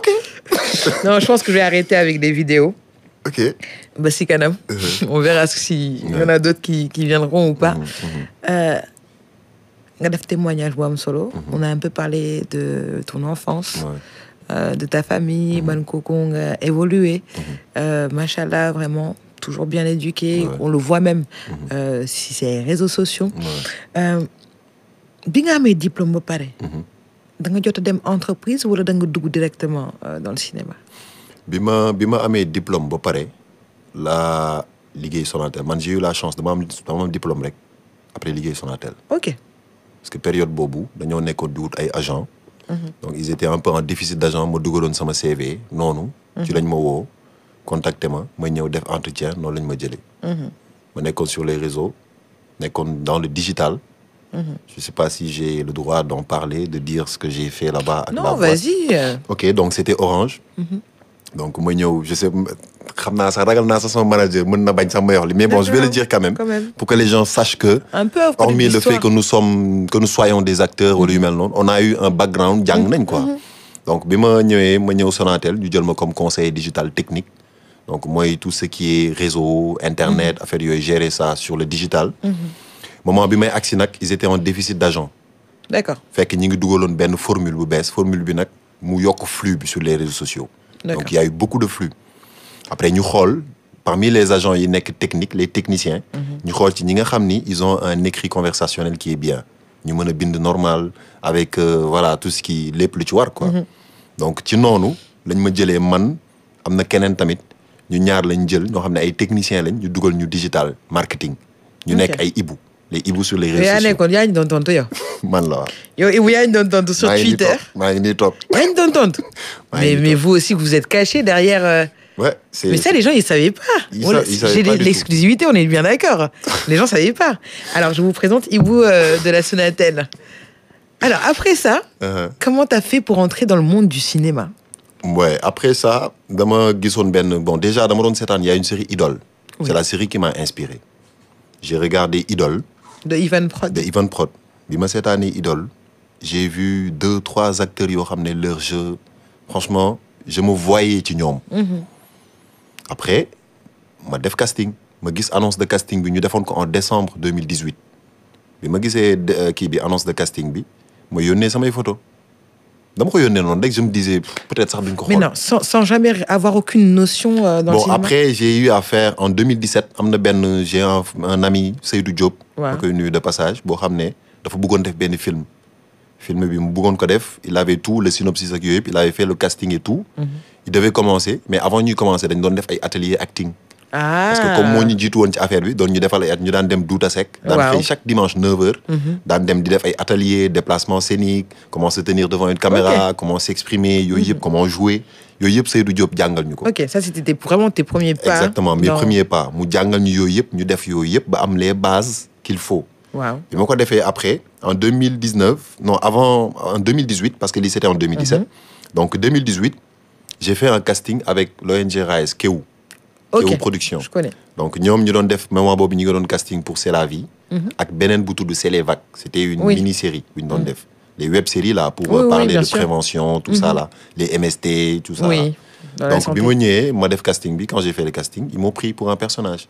Ok. Non, je pense que je vais arrêter avec des vidéos. Ok. Bah, si, quand même. On verra s'il y en a d'autres qui viendront ou pas. On a fait témoignage, Boam Solo. On a un peu parlé de ton enfance, de ta famille, Bankokong a évolué. Machallah, vraiment, toujours bien éduqué. On le voit même si c'est les réseaux sociaux. Bi nga amee diplôme ba pare. Da nga jot a dem entreprise wala da nga dugg directement dans le cinéma. bi ma amee diplôme ba pare la liggéey Sonatel man j'ai eu la chance dama am diplôme rek après liggéey Sonatel. Ok. Parce que période boobu dañoo nekkoon di wut ay agents. Donc ils étaient un peu en déficit d'agents ma dugaloon sama CV noonu. ci lañ ma woo contacté ma ñëw def entretien noonu lañ ma jëlee. ma nekkoon sur les réseaux nekkoon dans le digital. Je sais pas si j'ai le droit d'en parler, de dire ce que j'ai fait là-bas. Non, vas-y. Ok, donc c'était Orange. Donc ma ñëw je sais xam naa sax ragal naa sax sama manager mën na bañ sax ma wax li mais bon je vais le dire quand même pour que les gens sachent que un peu hormis le fait que nous soyons des acteurs wala yu mel noonu on a eu un background jàng nañ quoi. Donc bi ma ñëw Sonatel ñu jël ma comme conseiller digital technique. Donc mooy tout ce qui est réseau internet affaire yooyu gérer ça sur le digital. Moment bi may agsi nag ils étaient en déficit d'agents. D'accord. Fekk ñi ngi dugaloon benn formule bu bees formule bi nag mu yokk flux bi sur les réseaux sociaux. Donc il y a eu beaucoup de flux. Après ñu xool parmi les agents yi nekk technique les techniciens. ñu xool ci ñi nga xam ni ils ont un écrit conversationnel qui est bien. ñu mën a bind normal avec voilà tout ce qui lépp lu ci war quoi. Donc ci noonu lañ ma jëlee man am na keneen tamit ñu ñaar lañ jël ñoo xam ne ay techniciens lañ ñu dugal ñu digital marketing. ñu nekk ay Ibu. Les Ibu sur les réseaux sociaux. yaa nekkoon yaa ñu doon tontu yow. man la waaw. yow Ibu yaa ñu doon tontu sur Twitter. maa ngi nii toog. yaa ñu doon tontu. mais vous aussi vous êtes caché derrière. Ouais, mais ça les gens ils savaient pas. J'ai l'exclusivité, on est bien d'accord. Les gens savaient pas. Alors je vous présente Ibu de la Sonatel. Alors après ça, comment t'as fait pour entrer dans le monde du cinéma? Ouais, après ça, dama gisoon benn bon déjà dama doon seetaan il y a une série Idole. C'est la série qui m'a inspiré. J'ai regardé Idole. De Ivan Prod. Bi ma seetaanee Idole, j'ai vu 2-3 acteurs yoo xam ne leur jeu, franchement, je me voyais ci ñoom. Après, ma def casting, ma gis annonce de casting bi ñu defoon ko en décembre 2018. Bi ma gisee kii bi annonce de casting bi, ma yónnee samay photo. Dama ko yónnee noonu rek je me disais peut-être sax duñ ko xool. Mais non, sans jamais avoir aucune notion dans le cinéma. Bon, après j'ai eu affaire en 2017 am na benn j'ai un ami Seydou Diop. ma koy nuyu de passage boo xam ne dafa bëggoon def benn film. Film bi mu bëggoon ko def il avait tout le synopsis ak yooyu yëpp il avait fait le casting et tout. Il devait commencer mais avant ñuy commencer dañ doon def ay atelier acting. Parce que comme moo ñu jiitu woon ci affaire bi doon ñu defal ay ñu daan dem Douta Seck. daan xëy chaque dimanche 9h. daan dem di def ay atelier déplacement scénique comment se tenir devant une caméra comment s'exprimer yooyu yëpp comment jouer yooyu yëpp Seydou Diop jàngal ñu ko. Ok, ça c'était vraiment tes premiers pas. Exactement mes premiers pas mu jàngal ñu yooyu yëpp ñu def yooyu yëpp ba am les bases qu'il faut. Waaw bi ma ko defee après en 2019 non avant en 2018 parce que lii c'était en 2017. Donc 2018 j'ai fait un casting avec l'ONG RAES Kéwou. Kéwou production je connais. Donc ñoom ñu doon def moment boobu ñu ngi doon casting pour C'est la vie. ak beneen bu tudd C'est les vagues. C'était une mini-série bu ñu doon def. Les web-séries là pour parler de prévention tout ça là les MST tout ça. Oui. Donc bi ma ñëwee ma def casting bi quand j'ai fait le casting ils m'ont pris pour un personnage.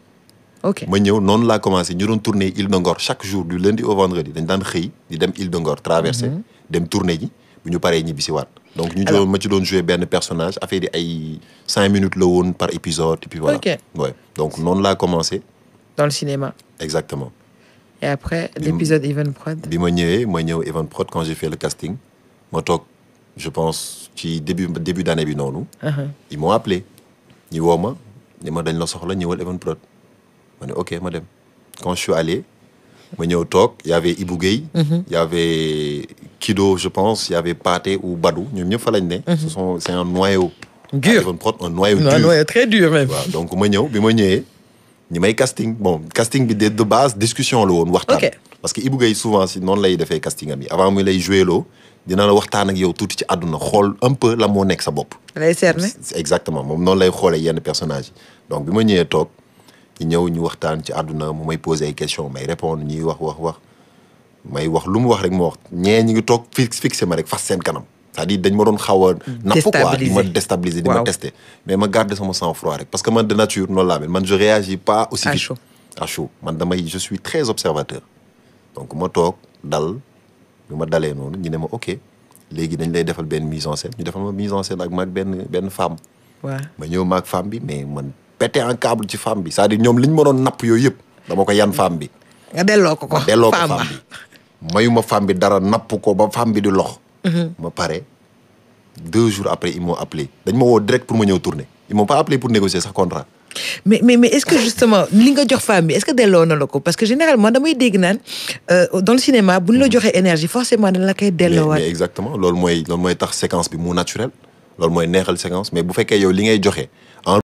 Ok ma ñëw noonu laa commencé ñu doon tourner Île de Ngor chaque jour du lundi au vendredi dañ daan xëy di dem Île de Ngor traversé. dem tourner ji bu ñu paree ñibbi si waat. Donc ñu ma ci doon jouer benn personnage affaire yi ay 5 minutes la woon par épisode et puis voilà. Ok. Ouais. Donc noonu laa commencé. Dans le cinéma. Exactement. Et après l'épisode Even Prod. bi ma ñëw Even Prod quand j'ai fait le casting ma toog je pense ci début d'année bi noonu. Ils m'ont appelé ñu woo ma ni ma dañ la soxla ñëwal Even Prod ma ne ok ma dem quand je suis allé ma ñëw toog y avait Ibou Guèye. Y avait Kido je pense y avait Pathé ou Badou ñoom ñëpp fa lañ ne. C'est un noyau. dur Even Prod un noyau dur. Un noyau très dur même. waaw donc ma ñëw bi ma ñëwee ñi may casting bon casting bi de base discussion la woon waxtaan. Parce que Ibou Guèye souvent si noonu lay defee casting am yi avant muy lay joué loo dina la waxtaan ak yow tuuti ci àdduna xool un peu la moo nekk sa bopp. lay cerner. Exactement moom noonu lay xoolee yenn personnage yi donc bi ma ñëwee toog ñu ñëw ñu waxtaan ci àdduna mu may poser ay questions may répondre ñuy wax may wax lu mu wax rek ma wax ñee ñi ngi toog fixé ma rek fas seen kanam c'est-à-dire dañ ma doon xaw a napp quoi di ma déstabiliser di ma tester mais ma garder sama sang-froid rek parce que man de nature noonu laa mel man je réagis pas aussi vite à chaud man je suis très observateur donc ma toog dal bi ma dalee noonu ñu ne ma ok léegi dañ lay defal benn mise en scène ñu defal ma mise en scène ak maag benn femme ma ñëw maag femme bi mais man pété un câble ci femme bi c'est-à-dire ñoom li ñu ma doon napp yooyu yëpp dama ko yan femme bi nga delloo ko femme bi mayuma femme bi dara napp ko ba femme bi di lox ma pare 2 jours après ils m'ont appelé dañ ma woo direct pour ma ñëw tourner ils m'ont pas appelé pour négocier sax contrat mais est-ce que justement li nga jox femme bi est-ce que delloo na la ko parce que généralement damay dégg naan dans le cinéma bu ñu la joxee énergie forcément dañ la koy delloowaat mais exactement loolu mooy tax séquence bi mu naturel loolu mooy neexal séquence mais bu fekkee yow li ngay joxe